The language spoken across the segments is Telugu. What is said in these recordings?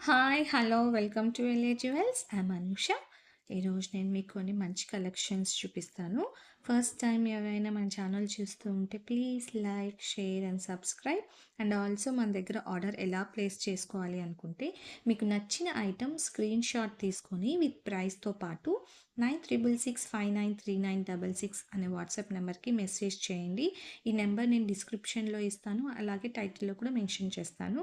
Hi! Hello! Welcome to LA Jewels. I'm Anusha. ఈరోజు నేను మీకు కొన్ని మంచి కలెక్షన్స్ చూపిస్తాను. ఫస్ట్ టైం ఎవరైనా మన ఛానల్ చూస్తూ ఉంటే please like, share and subscribe. And also మన దగ్గర ఆర్డర్ ఎలా ప్లేస్ చేసుకోవాలి అనుకుంటే మీకు నచ్చిన ఐటమ్ స్క్రీన్ షాట్ తీసుకొని విత్ ప్రైస్తో పాటు 9665939666 అనే వాట్సాప్ నెంబర్కి మెసేజ్ చేయండి. ఈ నెంబర్ నేను డిస్క్రిప్షన్లో ఇస్తాను, అలాగే టైటిల్లో కూడా మెన్షన్ చేస్తాను.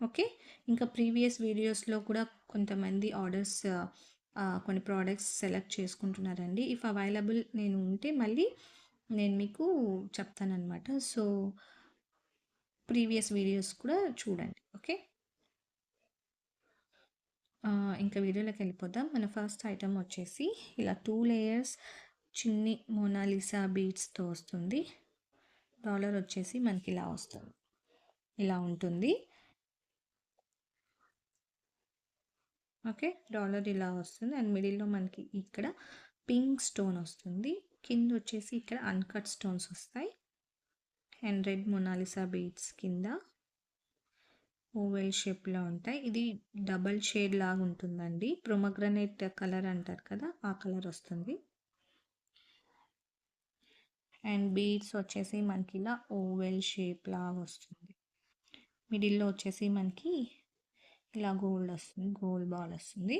ఓకే. ఇంకా ప్రీవియస్ వీడియోస్లో కూడా కొంతమంది ఆర్డర్స్ కొన్ని ప్రోడక్ట్స్ సెలెక్ట్ చేసుకుంటున్నారండి. ఇఫ్ అవైలబుల్ నేను ఉంటే మళ్ళీ నేను మీకు చెప్తానన్నమాట. సో ప్రీవియస్ వీడియోస్ కూడా చూడండి. ఓకే. ఇంకా వీడియోలోకి వెళ్ళిపోదాం. మన ఫస్ట్ ఐటమ్ వచ్చేసి ఇలా 2 లేయర్స్ చిన్ని మోనాలిసా బీడ్స్తో వస్తుంది. డాలర్ వచ్చేసి మనకి ఇలా వస్తుంది, ఇలా ఉంటుంది. ఓకే. డాలర్ ఇలా వస్తుంది అండ్ మిడిల్‌లో మనకి ఇక్కడ పింక్ స్టోన్ వస్తుంది. కింద వచ్చేసి ఇక్కడ అన్‌కట్ స్టోన్స్ వస్తాయి. అండ్ రెడ్ మొనాలిసా బీడ్స్ కింద ఓవెల్ షేప్‌లో ఉంటాయి. ఇది డబల్ షేడ్ లాగా ఉంటుందండి. ప్రొమోగ్రనేట్ కలర్ అంటారు కదా, ఆ కలర్ వస్తుంది. అండ్ బీడ్స్ వచ్చేసి మనకి ఇలా ఓవెల్ షేప్ లాగా వస్తుంది. మిడిల్‌లో వచ్చేసి మనకి ఇలా గోల్డ్ వస్తుంది, గోల్డ్ బాల్ వస్తుంది.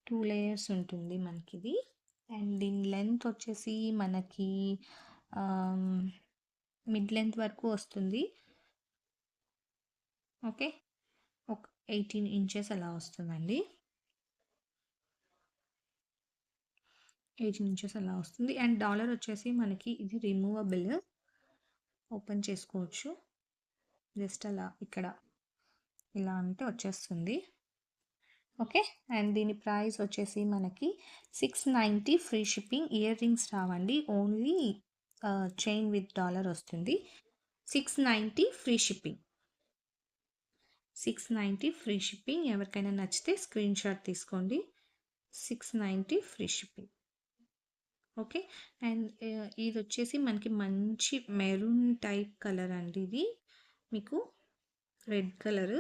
2 లేయర్స్ ఉంటుంది మనకిది. అండ్ దీని లెంత్ వచ్చేసి మనకి మిడ్ లెంత్ వరకు వస్తుంది. ఓకే. ఒక 18 ఇంచెస్ అలా వస్తుందండి. 18 ఇంచెస్ అలా వస్తుంది. అండ్ డాలర్ వచ్చేసి మనకి ఇది రిమూవబుల్, ఓపెన్ చేసుకోవచ్చు. జస్ట్ అలా ఇక్కడ ఇలా అంటే వచ్చేస్తుంది. ఓకే. అండ్ దీని ప్రైస్ వచ్చేసి మనకి 690 ఫ్రీ షిప్పింగ్. ఇయర్ రింగ్స్ రావండి, ఓన్లీ చైన్ విత్ డాలర్ వస్తుంది. 690 ఫ్రీ షిప్పింగ్. 690 free shipping. ఎవరికైనా నచ్చితే స్క్రీన్ షాట్ తీసుకోండి. 690 ఫ్రీ షిప్పింగ్. ఓకే. అండ్ ఇది వచ్చేసి మనకి మంచి మెరూన్ టైప్ కలర్ అండి. ఇది మీకు రెడ్ కలర్.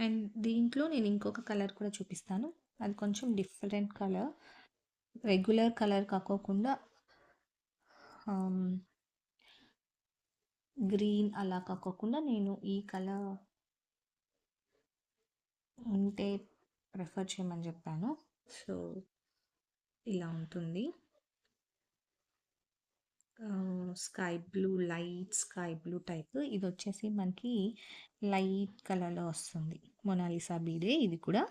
అండ్ దీంట్లో నేను ఇంకొక కలర్ కూడా చూపిస్తాను. అది కొంచెం డిఫరెంట్ కలర్, రెగ్యులర్ కలర్ కాకోకుండా గ్రీన్ అలా కాకోకుండా నేను ఈ కలర్ ఉంటే ప్రిఫర్ చేయమని చెప్పాను. సో ఇలా ఉంటుంది. Sky blue, light sky blue type. ఇది వచ్చేసి మనకి లైట్ కలర్లో వస్తుంది. మొనాలిసా బీడే ఇది కూడా.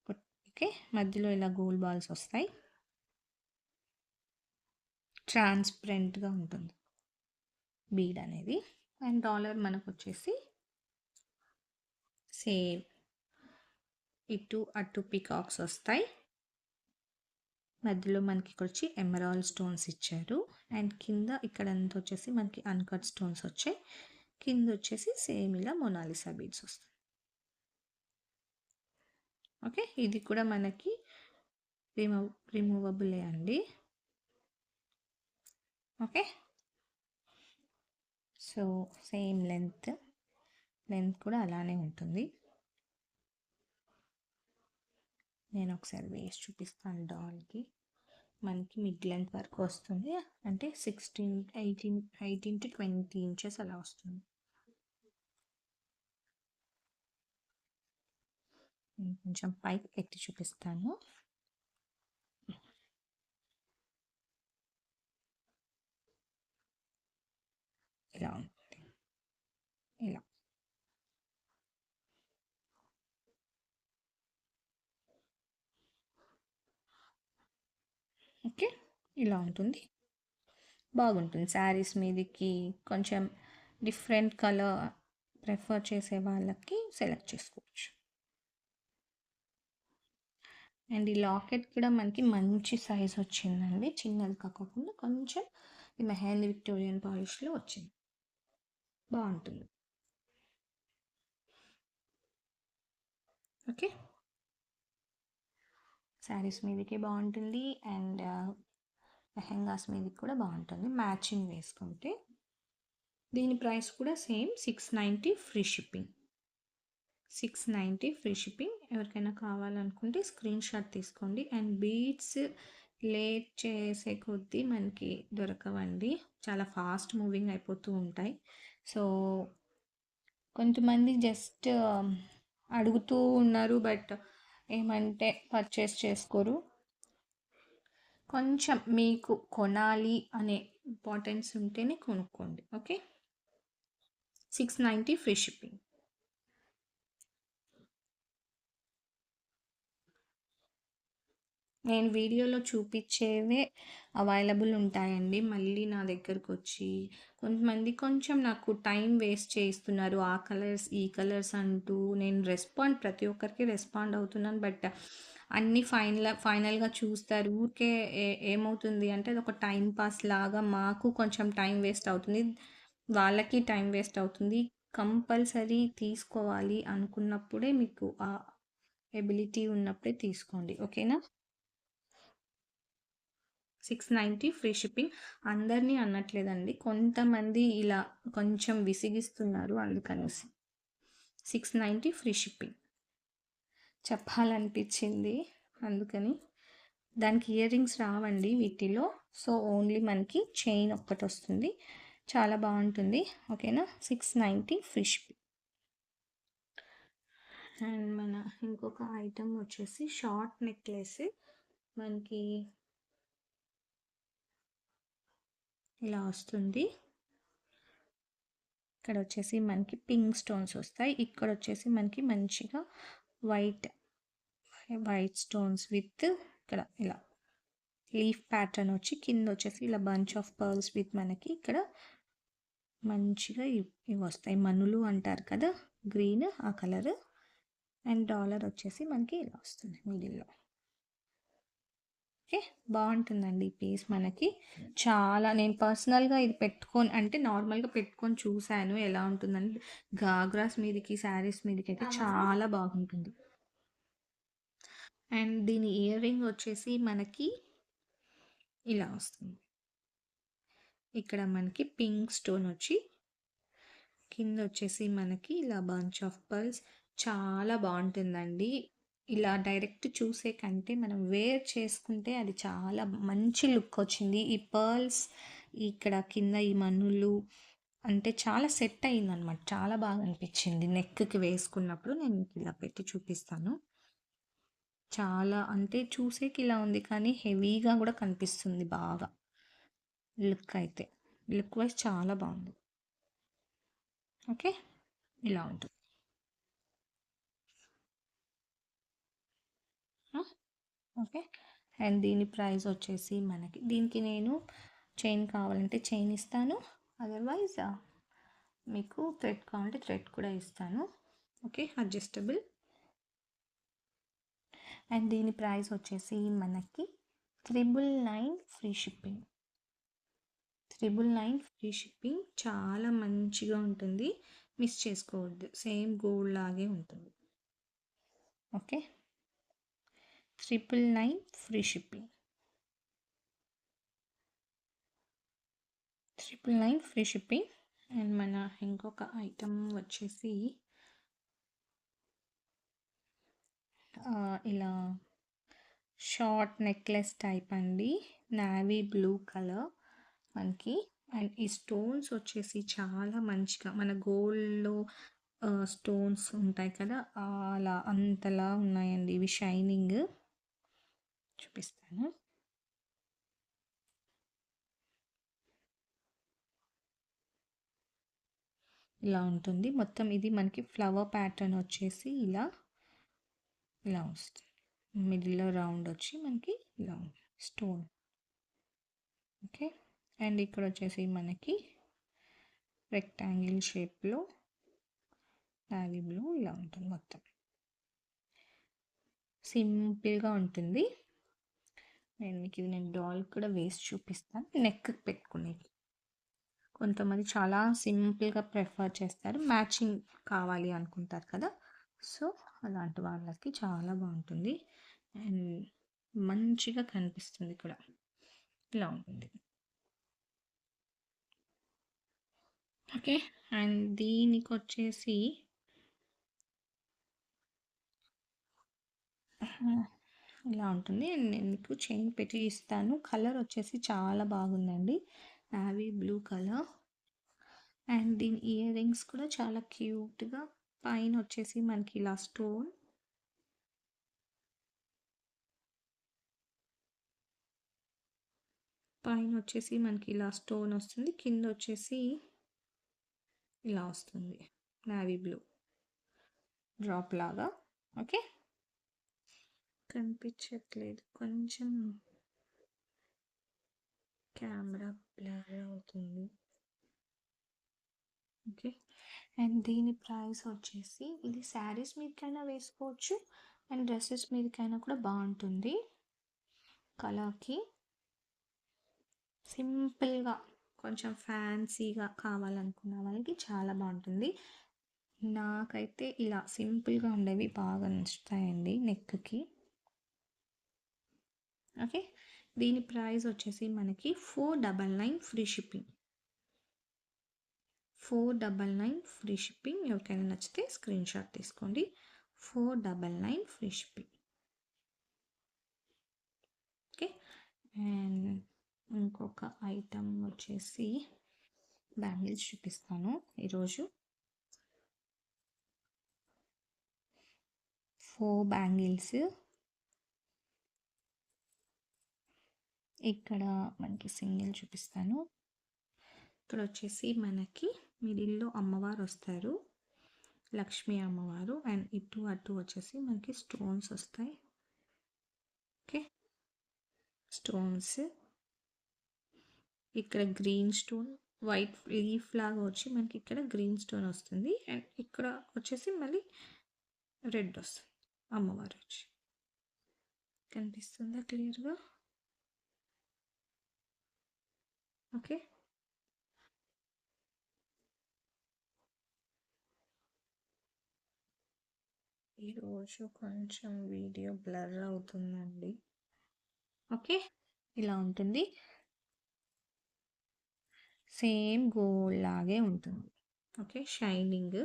ఓకే. మధ్యలో ఇలా గోల్డ్ బాల్స్ వస్తాయి. ట్రాన్స్పరెంట్గా ఉంటుంది బీడ్ అనేది. అండ్ డాలర్ మనకు వచ్చేసి సేమ్ ఇటు అటు పికాక్స్ వస్తాయి. మధ్యలో మనకి ఇక్కడ వచ్చి ఎమరాల్డ్ స్టోన్స్ ఇచ్చారు. అండ్ కింద ఇక్కడంతా వచ్చేసి మనకి అన్కట్ స్టోన్స్ వచ్చాయి. కింద వచ్చేసి సేమ్ ఇలా మొనాలిసా బీడ్స్ వస్తాయి. ఓకే. ఇది కూడా మనకి రిమూవబులే అండి. ఓకే. సో సేమ్ లెంత్ కూడా అలానే ఉంటుంది. నేను ఒకసారి వేసి చూపిస్తాను. డాల్కి మనకి మిడ్ లెంత్ వరకు వస్తుంది, అంటే 18 to 20 ఇంచెస్ అలా వస్తుంది. నేను కొంచెం పైకి ఎత్తి చూపిస్తాను. ఇలా ఉంటుంది, ఇలా. ఓకే. ఇలా ఉంటుంది, బాగుంటుంది. శారీస్ మీదకి కొంచెం డిఫరెంట్ కలర్ ప్రిఫర్ చేసే వాళ్ళకి సెలెక్ట్ చేసుకోవచ్చు. అండ్ ఈ లాకెట్ కూడా మనకి మంచి సైజ్ వచ్చిందండి, చిన్నది కాకుండా కొంచెం ఈ మెహందీ విక్టోరియన్ పాలిష్లో వచ్చింది, బాగుంటుంది. ఓకే. శారీస్ మీదకి బాగుంటుంది అండ్ లెహెంగాస్ మీదకి కూడా బాగుంటుంది మ్యాచింగ్ వేసుకుంటే. దీని ప్రైస్ కూడా same 690 free shipping. 690 free shipping. ఎవరికైనా కావాలనుకుంటే స్క్రీన్ షాట్ తీసుకోండి. అండ్ బీడ్స్ లేట్ చేసే కొద్దీ మనకి దొరకవండి. చాలా ఫాస్ట్ మూవింగ్ అయిపోతూ ఉంటాయి. సో కొంతమంది జస్ట్ అడుగుతూ ఉన్నారు, బట్ ఏమంటే పర్చేస్ చేసుకోరు. కొంచెం మీకు కొనాలి అనే ఇంపార్టెన్స్ ఉంటేనే కొనుక్కోండి. Okay, 690 free shipping. నేను వీడియోలో చూపించేవే అవైలబుల్ ఉంటాయండి. మళ్ళీ నా దగ్గరకు వచ్చి కొంతమంది కొంచెం నాకు టైం వేస్ట్ చేయిస్తున్నారు. ఆ కలర్స్ ఈ కలర్స్ అంటూ నేను ప్రతి ఒక్కరికి రెస్పాండ్ అవుతున్నాను. బట్ అన్నీ ఫైనల్గా చూస్తారు. ఊరికే ఏమవుతుంది అంటే అది ఒక టైం పాస్ లాగా మాకు కొంచెం టైం వేస్ట్ అవుతుంది, వాళ్ళకి టైం వేస్ట్ అవుతుంది. కంపల్సరీ తీసుకోవాలి అనుకున్నప్పుడే మీకు ఆ ఎబిలిటీ ఉన్నప్పుడే తీసుకోండి. ఓకేనా, 690 ఫ్రీ షిప్పింగ్. అందరినీ అనట్లేదండి, కొంతమంది ఇలా కొంచెం విసిగిస్తున్నారు అందుకనేసి 690 ఫ్రీ షిప్పింగ్ చెప్పాలనిపించింది అందుకని. దానికి ఇయర్ రింగ్స్ రావండి వీటిలో. సో ఓన్లీ మనకి చైన్ ఒక్కటి వస్తుంది, చాలా బాగుంటుంది. ఓకేనా, 690 ఫ్రీ షిప్పింగ్. అండ్ మన ఇంకొక ఐటమ్ వచ్చేసి షార్ట్ నెక్లెస్. మనకి ఇలా వస్తుంది. ఇక్కడ వచ్చేసి మనకి పింక్ స్టోన్స్ వస్తాయి. ఇక్కడ వచ్చేసి మనకి మంచిగా వైట్ వైట్ స్టోన్స్ విత్ ఇక్కడ ఇలా లీఫ్ ప్యాటర్న్ వచ్చి కింద వచ్చేసి ఇలా బంచ్ ఆఫ్ పర్ల్స్ విత్ మనకి ఇక్కడ మంచిగా ఇవి వస్తాయి. మనులు అంటారు కదా, గ్రీన్ ఆ కలర్. అండ్ డాలర్ వచ్చేసి మనకి ఇలా వస్తుంది మిడిల్లో. ఓకే, బాగుంటుందండి ఈ పీస్ మనకి. చాలా నేను పర్సనల్గా ఇది పెట్టుకొని అంటే నార్మల్గా పెట్టుకొని చూశాను ఎలా ఉంటుందని. గాగ్రాస్ మీదకి శారీస్ మీదకి అయితే చాలా బాగుంటుంది. అండ్ దీని ఇయర్ రింగ్ వచ్చేసి మనకి ఇలా వస్తుంది. ఇక్కడ మనకి పింక్ స్టోన్ వచ్చి కింద వచ్చేసి మనకి ఇలా బంచ్ ఆఫ్ పర్ల్స్. చాలా బాగుంటుందండి. ఇలా డైరెక్ట్ చూసే కంటే మనం వేర్ చేసుకుంటే అది చాలా మంచి లుక్ వచ్చింది. ఈ పర్ల్స్ ఇక్కడ కింద ఈ మన్నులు అంటే చాలా సెట్ అయిందనమాట. చాలా బాగా అనిపించింది నెక్కి వేసుకున్నప్పుడు. నేను మీకు ఇలా పెట్టి చూపిస్తాను. చాలా అంటే చూసేకి ఇలా ఉంది కానీ హెవీగా కూడా కనిపిస్తుంది బాగా. లుక్ అయితే లుక్ వైజ్ చాలా బాగుంది. ఓకే, ఇలా ఉంటుంది. ఓకే, అండ్ దీని ప్రైస్ వచ్చేసి మనకి దీనికి నేను చైన్ కావాలంటే చైన్ ఇస్తాను, అదర్వైజ్ మీకు థ్రెడ్ కావాలంటే థ్రెడ్ కూడా ఇస్తాను. Okay, adjustable. అండ్ దీని ప్రైస్ వచ్చేసి మనకి 999 ఫ్రీ షిప్పింగ్. 999 free shipping. చాలా మంచిగా ఉంటుంది, మిస్ చేసుకోవద్దు. సేమ్ గోల్డ్ లాగే ఉంటుంది. Okay, 999 free shipping. 999 free shipping. And మన ఇంకొక ఐటమ్ వచ్చేసి ఇలా షార్ట్ నెక్లెస్ టైప్ అండి, నావీ బ్లూ కలర్ మనకి. అండ్ ఈ స్టోన్స్ వచ్చేసి చాలా మంచిగా మన గోల్డ్లో స్టోన్స్ ఉంటాయి కదా, అలా అంతలా ఉన్నాయండి ఇవి. షైనింగ్ చూపిస్తాను. ఇలా ఉంటుంది మొత్తం. ఇది మనకి ఫ్లవర్ ప్యాటర్న్ వచ్చేసి ఇలా ఇలా వస్తుంది. మిడిల్లో రౌండ్ వచ్చి మనకి ఇలా స్టోన్. ఓకే, అండ్ ఇక్కడ వచ్చేసి మనకి రెక్టాంగిల్ షేప్లో నావీ బ్లూ ఇలా ఉంటుంది. మొత్తం సింపుల్గా ఉంటుంది. నేను మీకు ఇది డాల్ కూడా వేసి చూపిస్తాను, నెక్ పెట్టుకునేది. కొంతమంది చాలా సింపుల్గా ప్రిఫర్ చేస్తారు, మ్యాచింగ్ కావాలి అనుకుంటారు కదా. సో అలాంటి వాళ్ళకి చాలా బాగుంటుంది అండ్ మంచిగా కనిపిస్తుంది కూడా. ఇలా ఉంటుంది. ఓకే, అండ్ దీనికి వచ్చేసి ఇలా ఉంటుంది. అండ్ నేను మీకు చైన్ పెట్టి ఇస్తాను. కలర్ వచ్చేసి చాలా బాగుందండి. Navy blue colour. అండ్ దీని ఇయర్ రింగ్స్ కూడా చాలా క్యూట్‌గా పైన వచ్చేసి మనకి ఇలా స్టోన్, పైన వచ్చేసి మనకి ఇలా స్టోన్ వస్తుంది. కింద వచ్చేసి ఇలా వస్తుంది. నావీ బ్లూ డ్రాప్ లాగా. ఓకే. కనిపించట్లేదు. కొంచెం కెమెరా బ్లర్ అవుతుంది. ఓకే. అండ్ దీని ప్రైస్ వచ్చేసి ఇది శారీస్ మీదకైనా వేసుకోవచ్చు అండ్ డ్రెస్సెస్ మీదకైనా కూడా బాగుంటుంది. కలర్కి సింపుల్గా కొంచెం ఫ్యాన్సీగా కావాలనుకున్న వాళ్ళకి చాలా బాగుంటుంది. నాకైతే ఇలా సింపుల్గా ఉండేవి బాగా నచ్చుతాయండి నెక్కి. ఓకే. దీని ప్రైస్ వచ్చేసి మనకి 499 ఫ్రీ షిప్పింగ్. 499 free shipping. ఎవరికైనా నచ్చితే స్క్రీన్ షాట్ తీసుకోండి. 499 ఫ్రీ షిప్పింగ్. ఓకే. అండ్ ఇంకొక ఐటమ్ వచ్చేసి బ్యాంగిల్స్ చూపిస్తాను ఈరోజు. 4 బ్యాంగిల్స్. ఇక్కడ మనకి సింగిల్ చూపిస్తాను. ఇక్కడ వచ్చేసి మనకి మిడిల్లో అమ్మవారు వస్తారు, లక్ష్మీ అమ్మవారు. అండ్ ఇటు అటు వచ్చేసి మనకి స్టోన్స్ వస్తాయి. ఓకే. స్టోన్స్ ఇక్కడ గ్రీన్ స్టోన్, వైట్ లీఫ్ లాగా వచ్చి మనకి ఇక్కడ గ్రీన్ స్టోన్ వస్తుంది. అండ్ ఇక్కడ వచ్చేసి మళ్ళీ రెడ్ వస్తుంది అమ్మవారు వచ్చి. కనిపిస్తుందా క్లియర్గా? ఓకే. ఈరోజు కొంచెం వీడియో బ్లర్ అవుతుందండి. ఓకే. ఇలా ఉంటుంది. సేమ్ గోల్డ్ లాగే ఉంటుంది. ఓకే. షైనింగ్.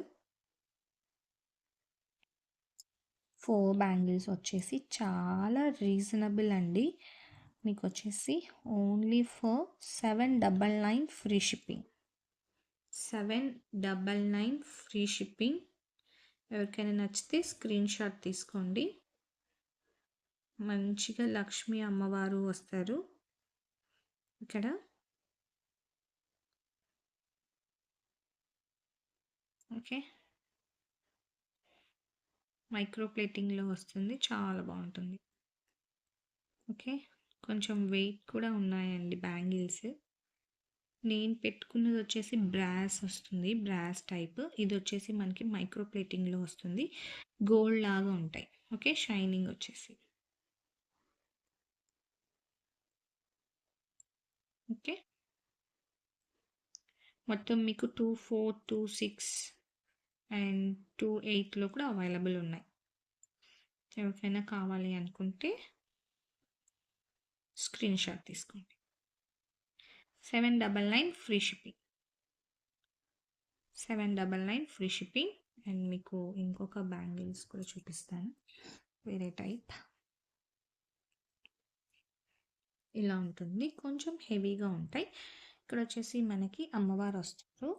4 బ్యాంగిల్స్ వచ్చేసి చాలా రీజనబుల్ అండి. మీకు వచ్చేసి only for 799 free shipping. 799 free shipping. ఎవరికైనా నచ్చితే స్క్రీన్ షాట్ తీసుకోండి. మంచిగా లక్ష్మీ అమ్మవారు వస్తారు ఇక్కడ. ఓకే. మైక్రో ప్లేటింగ్లో వస్తుంది. చాలా బాగుంటుంది. ఓకే. కొంచెం వెయిట్ కూడా ఉన్నాయండి బ్యాంగిల్స్. నేను పెట్టుకున్నది వచ్చేసి బ్రాస్ వస్తుంది, బ్రాస్ టైప్. ఇది వచ్చేసి మనకి మైక్రో ప్లేటింగ్లో వస్తుంది. గోల్డ్ లాగా ఉంటాయి. ఓకే. షైనింగ్ వచ్చేసి. ఓకే. మొత్తం మీకు 24, 26 అండ్ 28లో కూడా అవైలబుల్ ఉన్నాయి. ఎవరికైనా కావాలి అనుకుంటే స్క్రీన్ షాట్ తీసుకోండి. 799 free shipping. 799 free shipping. And మీకు ఇంకొక బ్యాంగిల్స్ కూడా చూపిస్తాను, వేరే టైప్. ఇలా ఉంటుంది. కొంచెం హెవీగా ఉంటాయి. ఇక్కడ వచ్చేసి మనకి అమ్మవారు వస్తారు,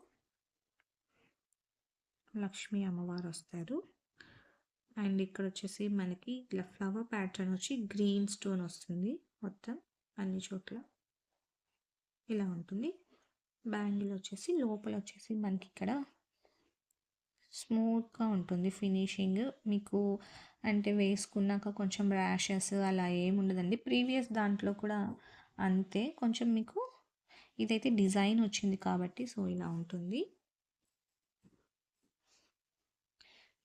లక్ష్మీ అమ్మవారు వస్తారు. అండ్ ఇక్కడ వచ్చేసి మనకి ఇట్లా ఫ్లవర్ ప్యాటర్న్ వచ్చి గ్రీన్ స్టోన్ వస్తుంది మొత్తం అన్ని చోట్ల. ఇలా ఉంటుంది. బ్యాంగిల్ వచ్చేసి లోపల వచ్చేసి మనకి ఇక్కడ స్మూత్గా ఉంటుంది ఫినిషింగ్. మీకు అంటే వేసుకున్నాక కొంచెం ర్యాషెస్ అలా ఏముండదండి. ప్రీవియస్ దాంట్లో కూడా అంతే. కొంచెం మీకు ఇదైతే డిజైన్ వచ్చింది కాబట్టి సో ఇలా ఉంటుంది.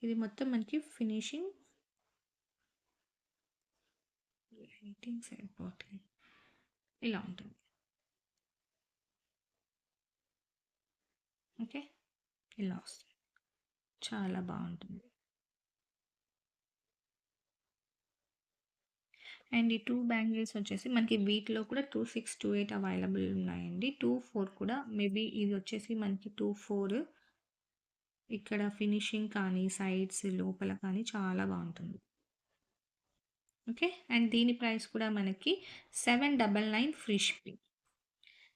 ఇది మొత్తం మనకి ఫినిషింగ్. లైటింగ్ సరిపోతుంది. ఇలా ఉంటుంది. ఓకే. ఇలా వస్తుంది. చాలా బాగుంటుంది. అండ్ ఈ 2 బ్యాంగిల్స్ వచ్చేసి మనకి వీటిలో కూడా 26, 28 అవైలబుల్ ఉన్నాయండి. 24 కూడా మేబీ ఇది వచ్చేసి మనకి 24. ఇక్కడ ఫినిషింగ్ కానీ సైడ్స్ లోపల కానీ చాలా బాగుంటుంది. ఓకే. అండ్ దీని ప్రైస్ కూడా మనకి 799 ఫ్రీ షిప్పింగ్.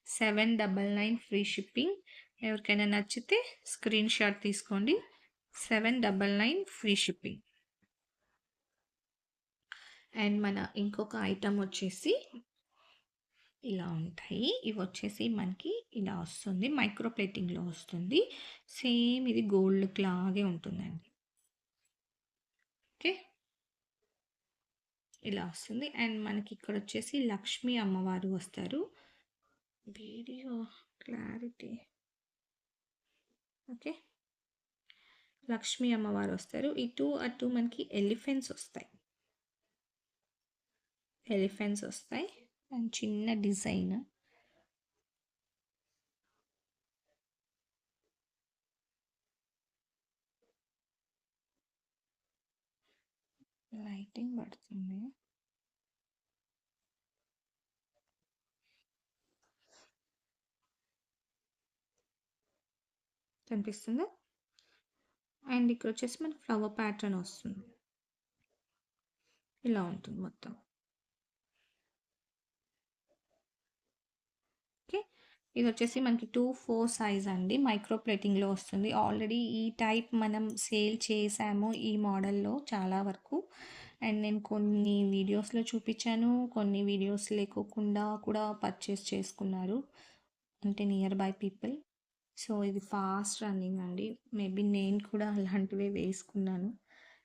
799 free shipping. ఎవరికైనా నచ్చితే స్క్రీన్ షాట్ తీసుకోండి. 799 ఫ్రీ షిప్పింగ్. అండ్ మన ఇంకొక ఐటమ్ వచ్చేసి ఇలా ఉంటాయి. ఇవి వచ్చేసి మనకి ఇలా వస్తుంది. మైక్రో ప్లేటింగ్‌లో వస్తుంది. సేమ్ ఇది గోల్డ్ లాగే ఉంటుందండి. ఓకే. ఇలా వస్తుంది. అండ్ మనకి ఇక్కడ వచ్చేసి లక్ష్మీ అమ్మవారు వస్తారు. Video clarity. ఓకే. లక్ష్మీ అమ్మవారు వస్తారు. ఇటు అటు మనకి ఎలిఫెంట్స్ వస్తాయి. ఎలిఫెంట్స్ వస్తాయి. అండ్ చిన్న డిజైన్. లైటింగ్ పడుతుంది. కనిపిస్తుందా? అండ్ ఇక్కడ వచ్చేసి మనకి ఫ్లవర్ ప్యాటర్న్ వస్తుంది. ఇలా ఉంటుంది మొత్తం. ఓకే. ఇది వచ్చేసి మనకి 2, 4 సైజ్ అండి. మైక్రో ప్లేటింగ్‌లో వస్తుంది. ఆల్రెడీ ఈ టైప్ మనం సేల్ చేసాము ఈ మోడల్‌లో చాలా వరకు. అండ్ నేను కొన్ని వీడియోస్‌లో చూపించాను. కొన్ని వీడియోస్ లేకోకుండా కూడా పర్చేస్ చేసుకున్నారు. అంటే నియర్ బై పీపుల్. సో, ఇది ఫాస్ట్ రన్నింగ్ అండి. మేబీ నేను కూడా అలాంటివే వేసుకున్నాను.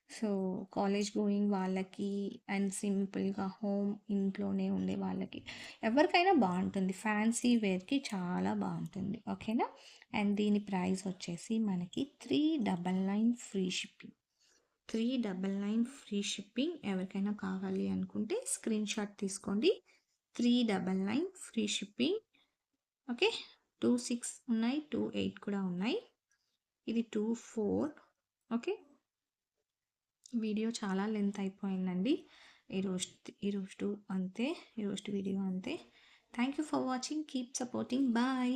సో, కాలేజ్ గోయింగ్ వాళ్ళకి అండ్ సింపుల్‌గా ఇంట్లోనే ఉండే వాళ్ళకి ఎవరికైనా బాగుంటుంది. ఫ్యాన్సీ వేర్‌కి చాలా బాగుంటుంది. ఓకేనా? అండ్ దీని ప్రైస్ వచ్చేసి మనకి 399 ఫ్రీ షిప్పింగ్. 399 free shipping. ఎవరికైనా కావాలి అనుకుంటే స్క్రీన్ షాట్ తీసుకోండి. 399 ఫ్రీ షిప్పింగ్. ఓకే. 26 ఉన్నాయి. 28 కూడా ఉన్నాయి. ఇది 24. ఓకే. వీడియో చాలా లెంత్ అయిపోయిందండి. ఈరోజు ఈరోజు అంతే. ఈరోజు వీడియో అంతే. Thank you for watching. Keep supporting. Bye.